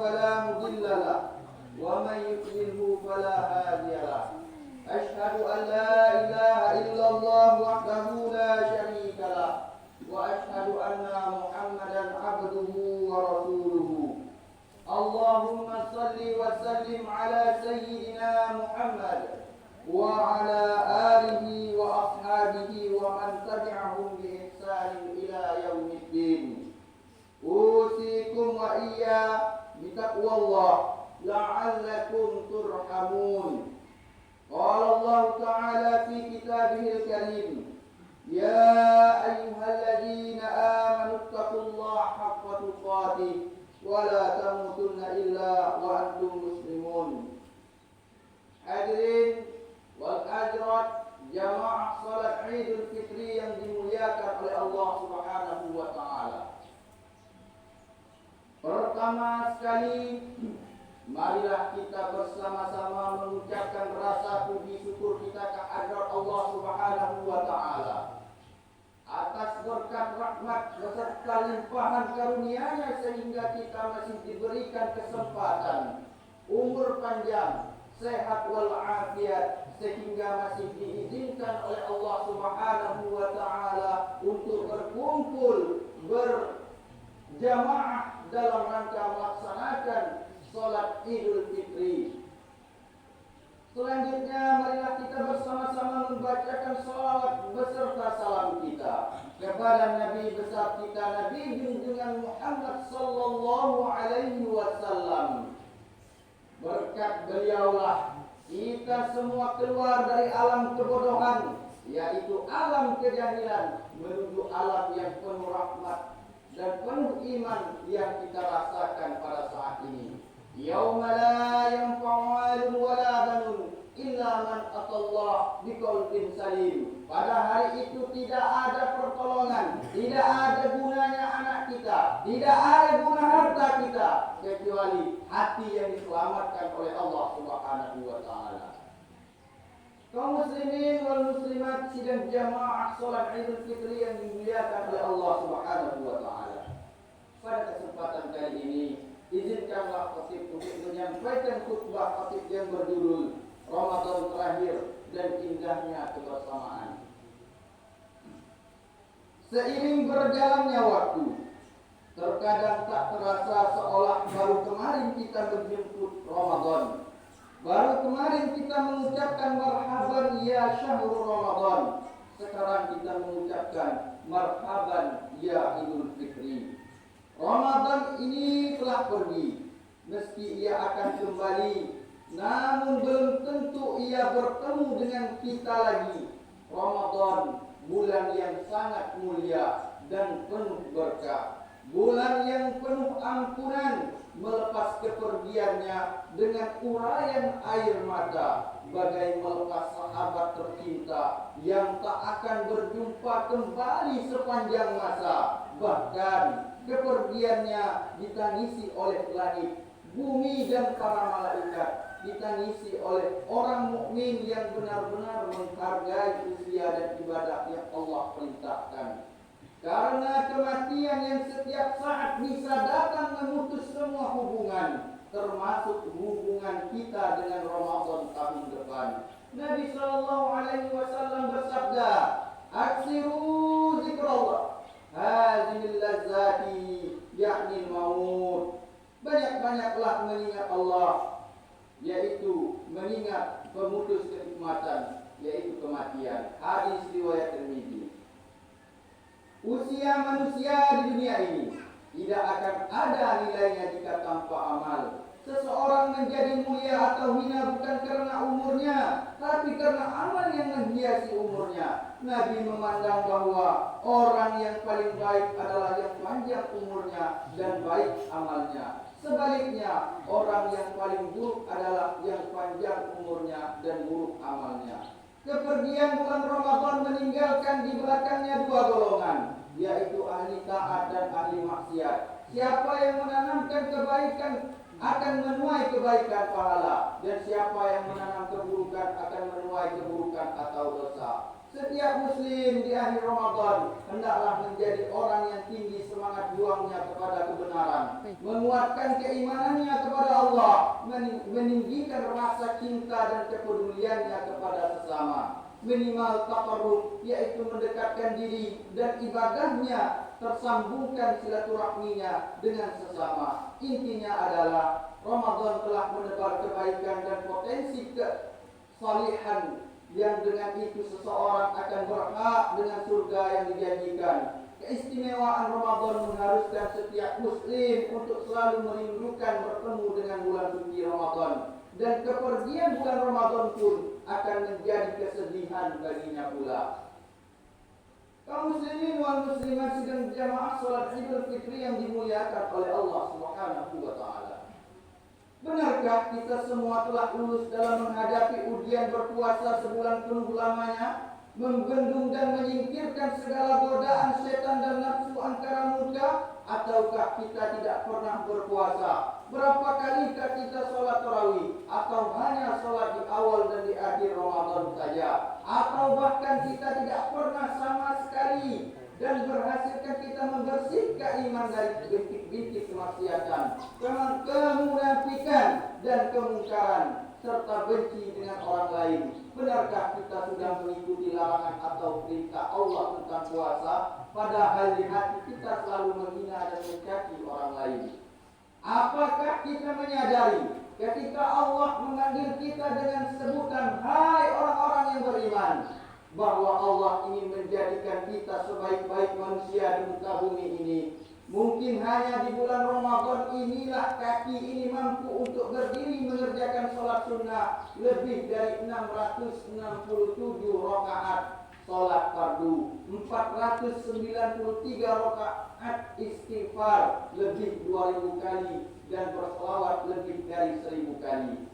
فلا مضل له ومن يضلله فلا هادي له أشهد أن لا إله إلا الله وحده لا شريك له وأشهد أن محمدا عبده ورسوله اللهم صل وسلم على سيدنا محمد وعلى آله وأصحابه ومن تبعهم بإحسان إلى يوم الدين أوصيكم وإياي بتقوى الله لعلكم ترحمون قال الله تعالى في كتابه الكريم يا أيها الذين آمنوا اتقوا الله حق تقاته ولا تموتن إلا وأنتم مسلمون. Hadirin wal hadirat jamaah salat Idul Fitri yang dimuliakan oleh Allah Subhanahu wa taala. Pertama sekali, marilah kita bersama-sama mengucapkan rasa puji syukur kita kehadirat Allah Subhanahu wa taala atas berkat rahmat beserta limpahan karunia-Nya sehingga kita masih diberikan kesempatan umur panjang, sehat walafiat, sehingga masih diizinkan oleh Allah Subhanahu wa taala untuk berkumpul berjamaah dalam rangka melaksanakan salat Idul Fitri. Selanjutnya marilah kita bersama-sama membacakan salawat beserta salam kita kepada Nabi besar kita Nabi junjungan Muhammad sallallahu alaihi wasallam. Berkat beliaulah kita semua keluar dari alam kebodohan, yaitu alam kejahilan, menuju alam yang penuh rahmat dan penuh iman yang kita rasakan pada saat ini. Yauma la yanfa'u malun wala banun illa man atallah biqalbin salim. Pada hari itu tidak ada pertolongan, tidak ada gunanya anak kita, tidak ada guna harta kita kecuali hati yang diselamatkan oleh Allah Subhanahu wa taala. Kaum muslimin wal muslimat sidang jamaah salat Idul Fitri yang dimuliakan oleh Allah Subhanahu wa taala. Pada kesempatan kali ini izinkanlah khatib untuk menyampaikan khutbah khatib yang berjudul Ramadan terakhir dan indahnya kebersamaan. Seiring berjalannya waktu, terkadang tak terasa seolah baru kemarin kita menjemput Ramadan. Baru kemarin kita mengucapkan marhaban ya syahrul Ramadan. Sekarang kita mengucapkan marhaban ya Idul Fitri. Ramadan ini telah pergi, meski ia akan kembali, namun belum tentu ia bertemu dengan kita lagi. Ramadan, bulan yang sangat mulia dan penuh berkah, bulan yang penuh ampunan, melepas kepergiannya dengan uraian air mata, bagai melepas sahabat tercinta yang tak akan berjumpa kembali sepanjang masa. Bahkan kepergiannya ditangisi oleh langit, bumi dan para malaikat, ditangisi oleh orang mukmin yang benar-benar menghargai usia dan ibadah yang Allah perintahkan. Karena kematian yang setiap saat bisa datang memutus semua hubungan, termasuk hubungan kita dengan Ramadan tahun depan. Nabi sallallahu alaihi wasallam bersabda, "Aksiru zikrullah, hadhil lazzati yakni maut." Banyak-banyaklah mengingat Allah, yaitu mengingat pemutus kenikmatan, yaitu kematian. Hadis riwayat Tirmidzi. Usia manusia di dunia ini tidak akan ada nilainya jika tanpa amal. Seseorang menjadi mulia atau hina bukan karena umurnya, tapi karena amal yang menghiasi umurnya. Nabi memandang bahwa orang yang paling baik adalah yang panjang umurnya dan baik amalnya. Sebaliknya, orang yang paling buruk adalah yang panjang umurnya dan buruk amalnya. Kepergian bulan Ramadan meninggalkan di belakangnya dua golongan, yaitu ahli taat dan ahli maksiat. Siapa yang menanamkan kebaikan akan menuai kebaikan pahala, dan siapa yang menanam keburukan akan menuai keburukan atau dosa. Setiap muslim di akhir Ramadan hendaklah menjadi orang yang tinggi semangat juangnya kepada kebenaran, menguatkan keimanannya kepada Allah, meninggikan rasa cinta dan kepeduliannya kepada sesama, minimal taqarrub, yaitu mendekatkan diri dan ibadahnya tersambungkan silaturahminya dengan sesama. Intinya adalah Ramadan telah menebar kebaikan dan potensi kesalihan yang dengan itu seseorang akan berhak dengan surga yang dijanjikan. Keistimewaan Ramadan mengharuskan setiap muslim untuk selalu merindukan bertemu dengan bulan suci Ramadan, dan kepergian bulan Ramadan pun akan menjadi kesedihan baginya pula. Kaum muslimin wal muslimat sidang jamaah salat Idul Fitri yang dimuliakan oleh Allah Subhanahu wa taala. Benarkah kita semua telah lulus dalam menghadapi ujian berpuasa sebulan penuh lamanya, membendung dan menyingkirkan segala godaan setan dan nafsu angkara murka? Ataukah kita tidak pernah berpuasa? Berapa kalikah kita sholat tarawih? Atau hanya sholat di awal dan di akhir Ramadan saja? Atau bahkan kita tidak pernah sama sekali, dan berhasilkan kita membersihkan iman dari bintik-bintik kemaksiatan, kemunafikan dan kemungkaran, serta benci dengan orang lain? Benarkah kita sudah mengikuti larangan atau perintah Allah tentang puasa, padahal di hati kita selalu menghina dan mencaci orang lain? Apakah kita menyadari ketika Allah memanggil kita dengan sebutan "Hai orang-orang yang beriman", bahwa Allah ingin menjadikan kita sebaik-baik manusia di muka bumi ini? Mungkin hanya di bulan Ramadan inilah kaki ini mampu untuk berdiri mengerjakan sholat sunnah lebih dari 667 rakaat sholat fardu, 493 rakaat istighfar lebih 2000 kali, dan berselawat lebih dari 1000 kali.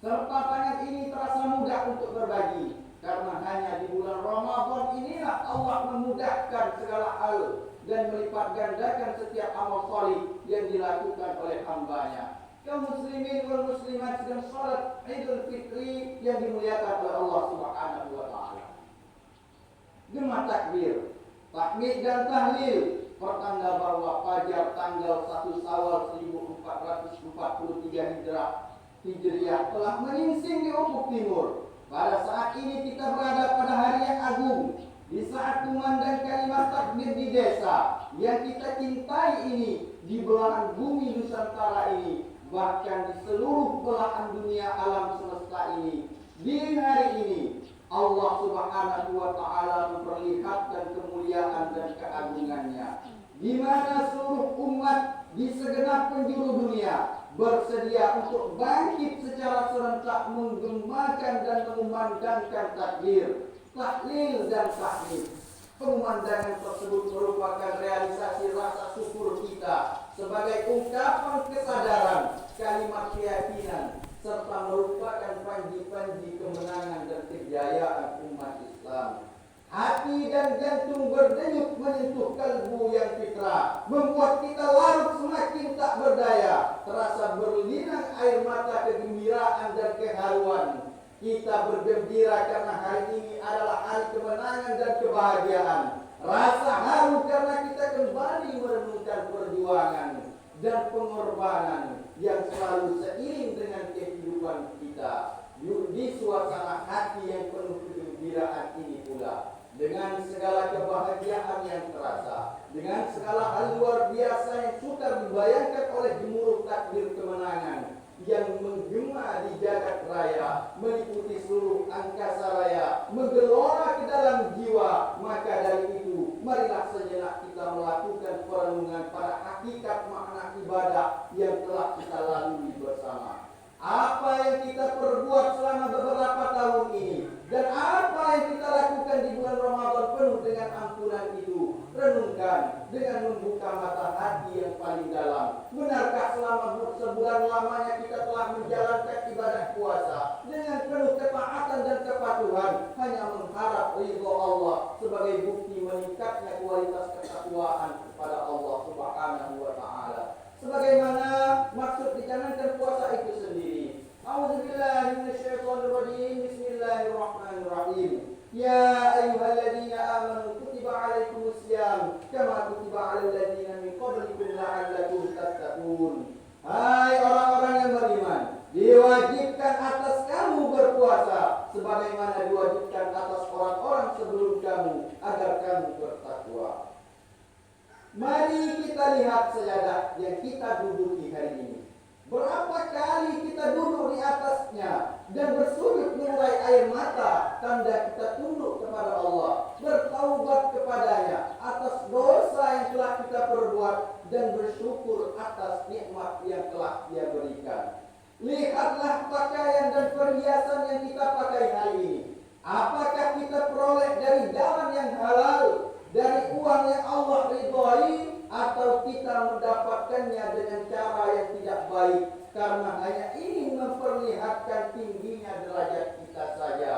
Serta tangan ini terasa mudah untuk berbagi, karena hanya di bulan Ramadan inilah Allah memudahkan segala hal dan melipat gandakan setiap amal salih yang dilakukan oleh hambanya. Kaum muslimin wal muslimat sedang salat Idul Fitri yang dimuliakan oleh Allah Subhanahu wa taala. Gema takbir, tahmid dan tahlil, pertanda bahwa fajar tanggal 1 Syawal 1443 Hijriah telah menyingsing di ufuk timur. Pada saat ini kita berada pada hari yang agung, di saat kumandang kalimat takbir di desa yang kita cintai ini, di belahan bumi Nusantara ini, bahkan di seluruh belahan dunia alam semesta ini. Di hari ini Allah Subhanahu wa taala memperlihatkan kemuliaan dan keagungannya, di mana seluruh umat di segenap penjuru dunia bersedia untuk bangkit secara serentak menggemakan dan mengumandangkan takbir, tahlil dan tahmid. Pemandangan tersebut merupakan realisasi rasa syukur kita sebagai ungkapan kesadaran, kalimat keyakinan, serta merupakan panji-panji kemenangan dan kejayaan umat Islam. Hati dan jantung berdenyut menyentuh kalbu yang fitrah, membuat kita larut semakin tak berdaya, terasa berlinang air mata kegembiraan dan keharuan. Kita bergembira karena hari ini adalah hari kemenangan dan kebahagiaan. Rasa haru karena kita kembali merenungkan perjuangan dan pengorbanan yang selalu seiring dengan kehidupan kita. Di suasana hati yang penuh kegembiraan ini pula, dengan segala kebahagiaan yang terasa, dengan segala hal luar biasa yang sukar dibayangkan oleh gemuruh takbir kemenangan yang menggema di jagat raya, meliputi seluruh angkasa raya, menggelora ke dalam jiwa, maka dari itu marilah sejenak kita melakukan perenungan pada hakikat makna ibadah yang telah kita lalui bersama. Apa yang kita perbuat selama beberapa tahun ini, dan apa yang kita lakukan di bulan Ramadan penuh dengan ampunan itu, renungkan dengan membuka mata hati yang paling dalam. Benarkah selama sebulan lamanya kita telah menjalankan ibadah puasa dengan penuh ketaatan dan kepatuhan, hanya mengharap ridho Allah sebagai bukti meningkatnya kualitas ketakwaan kepada Allah Subhanahu wa taala, sebagaimana maksud dicanangkan puasa itu sendiri. A'udzubillahi minasyaitonirrajim. Bismillahirrahmanirrahim. Ya ayyuhalladzina amanu kutiba alaikumus syiyam kama kutiba alal ladzina min qablikum la'allakum tattaqun. Hai orang-orang yang beriman, diwajibkan atas kamu berpuasa sebagaimana diwajibkan atas orang-orang sebelum kamu agar kamu bertakwa. Mari kita lihat sejadah yang kita duduki hari ini. Berapa kali kita duduk di atasnya dan bersujud mengurai air mata, tanda kita tunduk kepada Allah, bertaubat kepadanya atas dosa yang telah kita perbuat dan bersyukur atas nikmat yang telah Dia berikan. Lihatlah pakaian dan perhiasan yang kita pakai hari ini. Apakah kita peroleh dari jalan yang halal, dari uang yang Allah ridhai, atau kita mendapatkannya dengan cara yang tidak baik karena hanya ingin memperlihatkan tingginya derajat kita saja.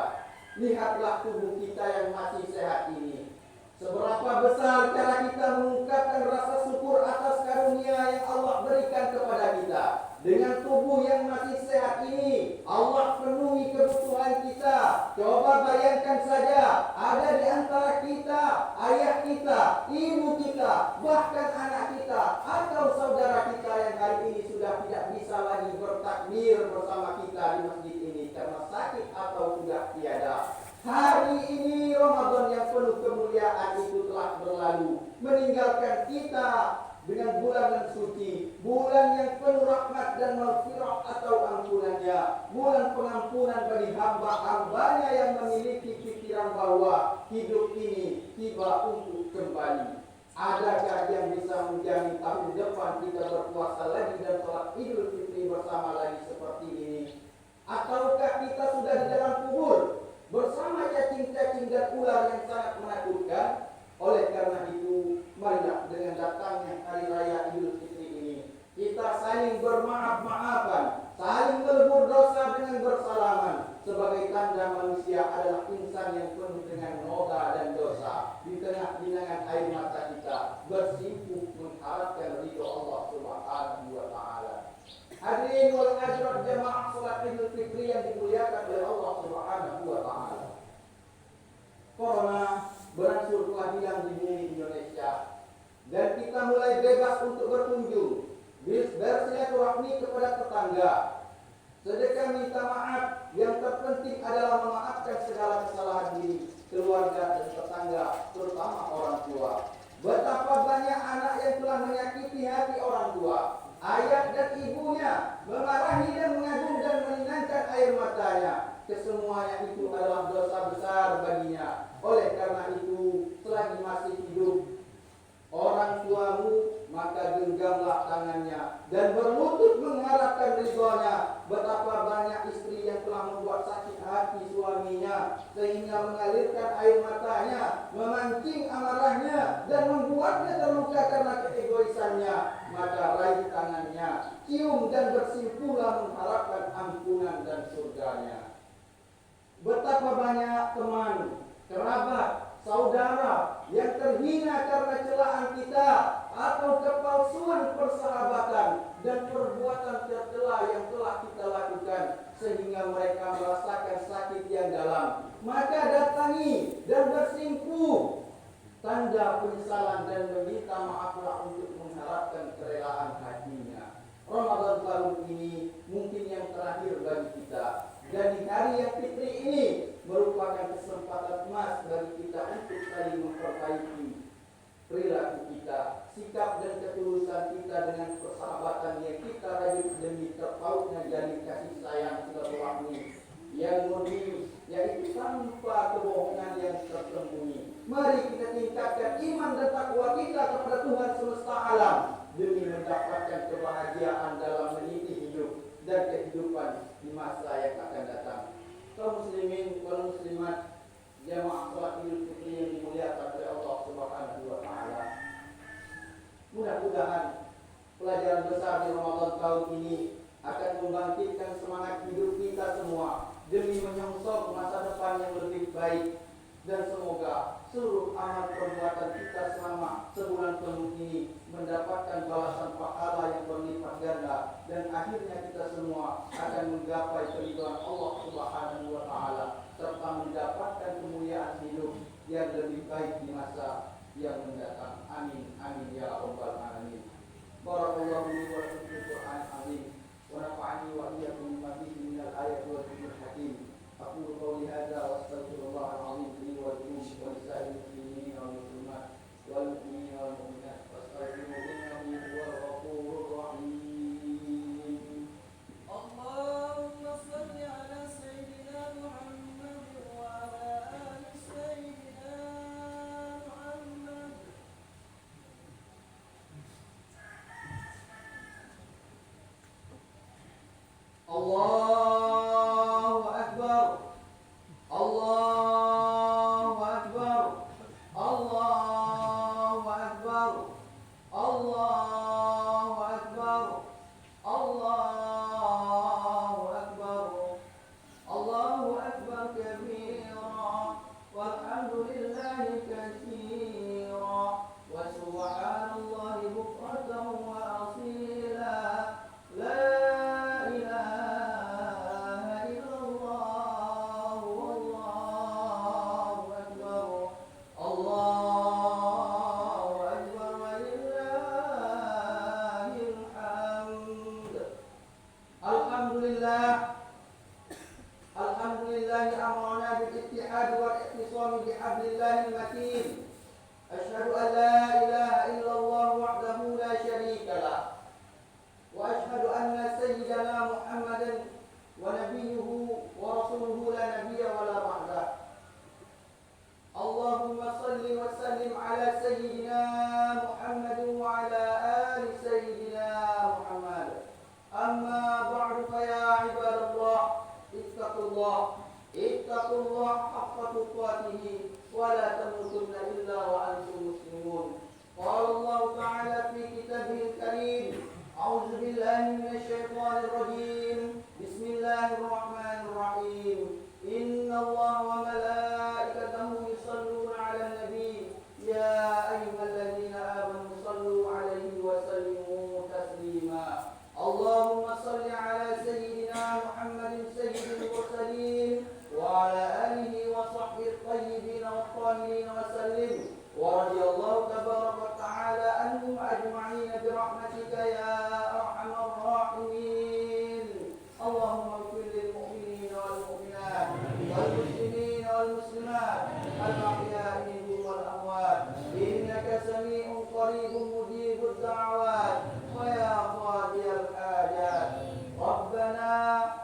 Lihatlah tubuh kita yang masih sehat ini. Seberapa besar cara kita mengungkapkan rasa syukur atas karunia yang Allah berikan kepada kita. Dengan tubuh yang masih sehat ini, Allah penuhi kebutuhan kita. Coba bayangkan saja, ada di antara kita, ayah kita, ibu kita, bahkan anak kita, atau saudara kita yang hari ini sudah tidak bisa lagi bertakbir bersama kita di masjid ini karena sakit atau sudah tiada. Hari ini Ramadan yang penuh kemuliaan itu telah berlalu, meninggalkan kita dengan bulan yang suci, bulan yang penuh rahmat dan maghfirah atau ampunannya, bulan pengampunan bagi hamba-hambanya yang memiliki pikiran bahwa hidup ini tiba untuk kembali. Adakah yang bisa menjamin tahun depan kita berpuasa lagi dan sholat Idul Fitri bersama lagi seperti ini? Ataukah kita sudah di dalam kubur bersama cacing-cacing dan ular yang sangat menakutkan? Oleh karena itu, marilah dengan datangnya hari raya Idul Fitri ini, kita saling bermaaf-maafan, saling melebur dosa dengan bersalaman. Sebagai tanda manusia adalah insan yang penuh dengan noda dan dosa. Di tengah genangan air mata kita bersimpuh mengharapkan ridho Allah Subhanahu wa Ta'ala. Hadirin wal hadirat jamaah salat Idul Fitri yang dimuliakan oleh Allah Subhanahu wa Ta'ala. Corona berangsur telah hilang di bumi Indonesia dan kita mulai bebas untuk berkunjung, bersilaturahmi kepada tetangga, sedekah minta maaf. Yang terpenting adalah memaafkan segala kesalahan diri, keluarga dan tetangga, terutama orang tua. Betapa banyak anak yang telah menyakiti hati orang tua, ayah dan ibunya, memarahi dan mengagung dan menenangkan air matanya. Kesemuanya itu adalah dosa besar baginya. Oleh karena itu, selagi masih hidup orang tuamu, maka genggamlah tangannya dan berlutut mengharapkan ridhonya. Betapa banyak istri yang telah membuat sakit hati suaminya sehingga mengalirkan air matanya, memancing amarahnya dan membuatnya terluka karena keegoisannya. Maka raih tangannya, cium dan bersimpuhlah mengharapkan ampunan dan surganya. Betapa banyak teman, kerabat, saudara yang terhina karena celaan kita atau kepalsuan persahabatan dan perbuatan tercela yang telah kita lakukan sehingga mereka merasakan sakit yang dalam. Maka datangi dan bersimpuh, tanda penyesalan dan meminta maaflah untuk mengharapkan kerelaan hatinya. Ramadan tahun ini mungkin yang terakhir bagi kita. Dan di hari yang fitri ini merupakan kesempatan emas bagi kita untuk saling memperbaiki perilaku kita, sikap dan ketulusan kita dengan persahabatan yang kita rajut demi terpautnya jalin kasih sayang silaturahmi yang murni, yaitu tanpa kebohongan yang tersembunyi. Mari kita tingkatkan iman dan takwa kita kepada Tuhan semesta alam demi mendapatkan kebahagiaan dalam meniti hidup dan kehidupan di masa yang akan datang. Kaum muslimin wal muslimat, jamaah salat Idul Fitri yang dimuliakan oleh Allah Subhanahu wa Ta'ala. Mudah-mudahan pelajaran besar di Ramadan tahun ini akan membangkitkan semangat hidup kita semua demi menyongsong masa depan yang lebih baik, dan semoga seluruh amal perbuatan kita selama sebulan penuh ini mendapatkan balasan pahala yang berlipat ganda, dan akhirnya kita semua akan menggapai keridhaan Allah Subhanahu wa Ta'ala serta mendapatkan kemuliaan dan lebih baik di masa yang mendatang. Amin amin ya rabbal alamin. Barakallahu li wa lakum fil Qur'an azim wa nafa'ani wa iyyakum bima fihi min al-ayati wa dhikril hakim. Aqulu qawli hadza wa astaghfirullahal azim li wa lakum wa lisa'il muslimin wal muslimat wal mu'minin wal mu'minat wastaghfiruhu innahu huwal ghafurur rahim. Allahumma shalli ala sayyidina Muhammad wa ala ali sayyidina Muhammad. Allahu akbar. Allahu akbar. Allahu akbar. Allahu akbar. Allahu akbar. Allahu akbar kabira walhamdulillahi katsira wa subhanallahi bukratan wa asila. La ilaha illallah wallahu akbar. Allahu akbar walillahil hamd. Alhamdulillah. Alhamdulillah amarna bil ittihad wal i'tisam bihablillahil matin. Asyhadu an la ilaha illallah wahdahu la syarika lah. Wa asyhadu anna sayyidana Muhammadan wa nabiyyuhu wa rasuluhu la nabiyya wa la ba'da. Allahumma salli wa sallim ala sayyidina Muhammad wa ala ali sayyidina Muhammad. Amma ba'du fa ya ibadallah ittaqullah haqqa tuqatih wa la tamutunna illa wa antum muslimun. Qala Allah ta'ala fi kitabihil karim. A'udzu billahi minasy syaithanir rajim. Bismillahirrahmanirrahim. Innallaha wa malaikatahu yusholluna 'alan nabi. Ya ayyuhalladzina amanu shallu 'alaihi wa sallimu taslima. Allahumma shalli 'ala sayyidina Muhammadin sayyidil mursalin wa 'ala alihi wa sahbihi at-tayyibin wat-tahirin wa sallim. Wa radiyallahu tabaraka wa ta'ala anhum ajma'in bi rahmatika ya arhamar rahimin. Allahumma ighfir lil mu'minina wal mu'minat wal muslimina wal muslimat al-ahya'i minhum wal amwat innaka sami'un qaribun mujibud da'awat wa ya qadiyal hajat. Rabbana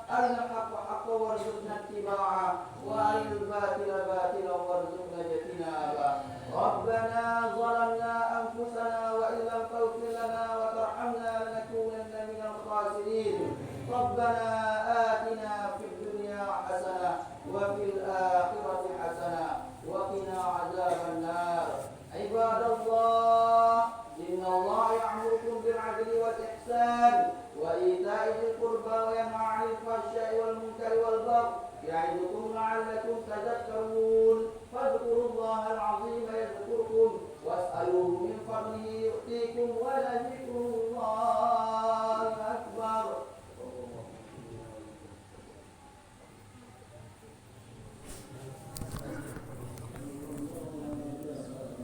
arina haqqa haqqan warzuqna ittiba'ah wa arinal batila batilan warzuqna ijtinaba. Rabbana zalamna anfusana wa illam taghfir lana wa tarhamna lanakunanna minal khasirin. Rabbana atina fid dunya hasanah wa fil akhirati hasanah wa qina adzaban nar. Ibadallah, innallaha ya'murukum bil 'adli wal ihsan wa ita'i dzil qurba wa yanha 'anil fahsya'i wal munkari wal baghi ya'idukum la'allakum tadhakkarun. Fadhkurullahal 'azima yadhkurkum was'aluhu min fadlihi yu'tikum wa la dhikrullahi